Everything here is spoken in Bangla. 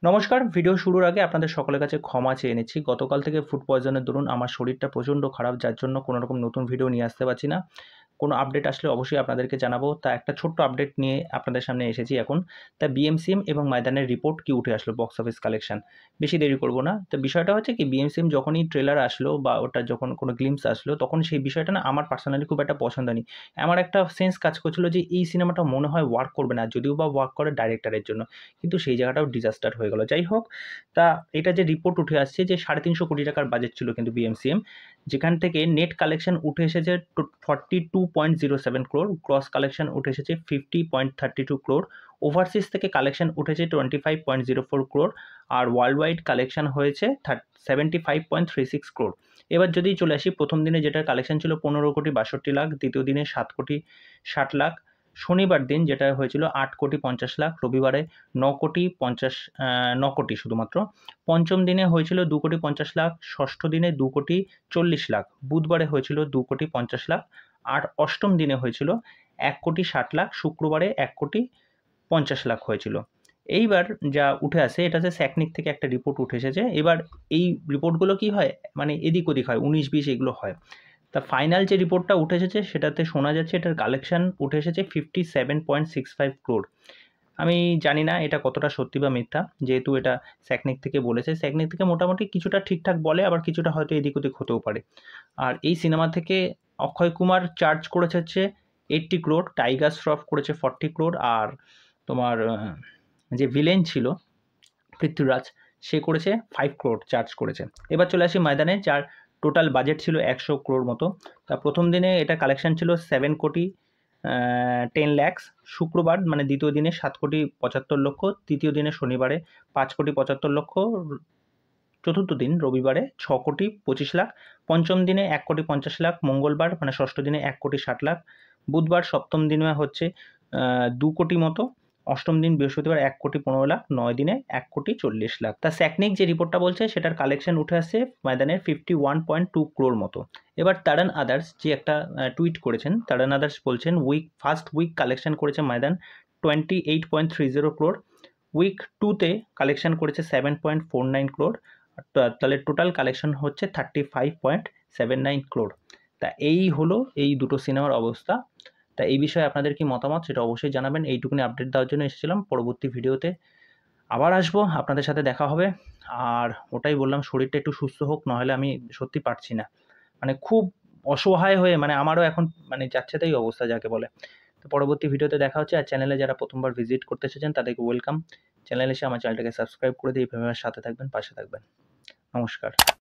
নমস্কার। ভিডিও শুরুর আগে আপনাদের সকলের কাছে ক্ষমা চেয়ে নিচ্ছি। গতকাল থেকে ফুড পয়জনের দরুন আমার শরীরটা প্রচণ্ড খারাপ, যার জন্য কোনোরকম নতুন ভিডিও নিয়ে আসতে পারছি না। কোনো আপডেট আসলে অবশ্যই আপনাদেরকে জানাবো। তা একটা ছোট্ট আপডেট নিয়ে আপনাদের সামনে এসেছি এখন। তা বিএমসিএম এবং ময়দানের রিপোর্ট কি উঠে আসলো বক্স অফিস কালেকশন। বেশি দেরি করব না। তো বিষয়টা হচ্ছে কি, বিএমসিএম যখনই ট্রেলার আসলো বা ওটার যখন কোনো গ্লিম্পস আসলো, তখন সেই বিষয়টা না আমার পার্সোনালি খুব একটা পছন্দ নেই। আমার একটা সেন্স কাজ করছিল যে এই সিনেমাটা মনে হয় ওয়ার্ক করবে না, যদিও বা ওয়ার্ক করে ডাইরেক্টরের জন্য। কিন্তু সেই জায়গাটাও ডিজাস্টার হয়ে গেল। যাই হোক, তা এটা যে রিপোর্ট উঠে আসছে যে 350 কোটি টাকার বাজেট ছিল কিন্তু বিএমসিএম, যেখান থেকে নেট কালেকশন উঠে এসেছে 42.07 ক্রোর, গ্রস কালেকশন উঠে এসেছে 50.32 ক্রোর, ওভারসিজ থেকে কালেকশন উঠেছে 25.04 ক্রোর, আর ওয়ার্ল্ড ওয়াইড কালেকশন হয়েছে 75.36 ক্রোর। এবার যদি চলে আসি, প্রথম দিনে যেটার কালেকশন ছিল 15,62,00,000, দ্বিতীয় দিনে 7,60,00,000, শনিবার দিন যেটা হয়েছিল 8,50,00,000, রবিবারে 9,50,00,000 শুধুমাত্র, পঞ্চম দিনে হয়েছিল 2,50,00,000, ষষ্ঠ দিনে 2,40,00,000, বুধবারে হয়েছিল 2,50,00,000, আর অষ্টম দিনে হয়েছিল 1,60,00,000, শুক্রবারে 1,50,00,000 হয়েছিল। এইবার যা উঠে আসে, এটা যে স্যাকনিক থেকে একটা রিপোর্ট উঠে এসেছে। এবার এই রিপোর্টগুলো কি হয়, মানে এদিক ওদিক হয়, 19-20 এগুলো হয়। তা ফাইনাল যে রিপোর্টটা উঠে এসেছে সেটাতে শোনা যাচ্ছে এটার কালেকশন উঠে এসেছে 57.65 ক্রোর। আমি জানি না এটা কতটা সত্যি বা মিথ্যা, যেহেতু এটা স্যাকনিক থেকে বলেছে। স্যাকনিক থেকে মোটামুটি কিছুটা ঠিকঠাক বলে, আবার কিছুটা হয়তো এদিক ওদিক হতেও পারে। আর এই সিনেমা থেকে অক্ষয় কুমার চার্জ করেছে হচ্ছে 80 ক্রোর, টাইগার শ্রফ করেছে 40 ক্রোর, আর তোমার যে ভিলেন ছিল পৃথ্বীরাজ, সে করেছে 5 ক্রোর চার্জ করেছে। এবার চলে আসি ময়দানে, যার টোটাল বাজেট ছিল 100 ক্রোর মতো। তা প্রথম দিনে এটা কালেকশন ছিল 7,10,00,000, শুক্রবার মানে দ্বিতীয় দিনে 7,75,00,000, তৃতীয় দিনে শনিবারে 5,75,00,000, চতুর্থ দিন রবিবারে 6,25,00,000, পঞ্চম দিনে 1,50,00,000, মঙ্গলবার মানে ষষ্ঠ দিনে 1,60,00,000, বুধবার সপ্তম দিনে হচ্ছে 2 কোটি মতো, অষ্টম দিন বৃহস্পতিবার 1,15,00,000, 9 দিনে 1,40,00,000। তা স্যাকনিক যে রিপোর্টটা বলছে সেটার কালেকশন উঠে আসছে ময়দানের 51.2 ক্রোর মতো। এবার তারান আদার্স যে একটা টুইট করেছেন, তারান আদার্স বলছেন ফার্স্ট উইক কালেকশন করেছে ময়দান 28.30 ক্রোর, উইক 2তে কালেকশন করেছে 7.49 ক্রোর, তাহলে টোটাল কালেকশন হচ্ছে 35.79 ক্রোর। তা এই হলো এই দুটো সিনেমার অবস্থা। তা এই বিষয়ে আপনাদের কি মতামত সেটা অবশ্যই জানাবেন। এইটুকুনি আপডেট দেওয়ার জন্য এসেছিলাম। পরবর্তী ভিডিওতে আবার আসবো, আপনাদের সাথে দেখা হবে। আর ওটাই বললাম, শরীরটা একটু সুস্থ হোক, নাহলে আমি সত্যি পারছি না। মানে খুব অসহায় হয়ে, মানে আমারও এখন মানে যাচ্ছে তাই অবস্থা যাকে বলে। তো পরবর্তী ভিডিওতে দেখা হচ্ছে। আর চ্যানেলে যারা প্রথমবার ভিজিট করতে এসেছেন তাদেরকে ওয়েলকাম। চ্যানেলে এসে আমার চ্যানেলটাকে সাবস্ক্রাইব করে দিয়ে এইভাবে আমার সাথে থাকবেন, পাশে থাকবেন। নমস্কার।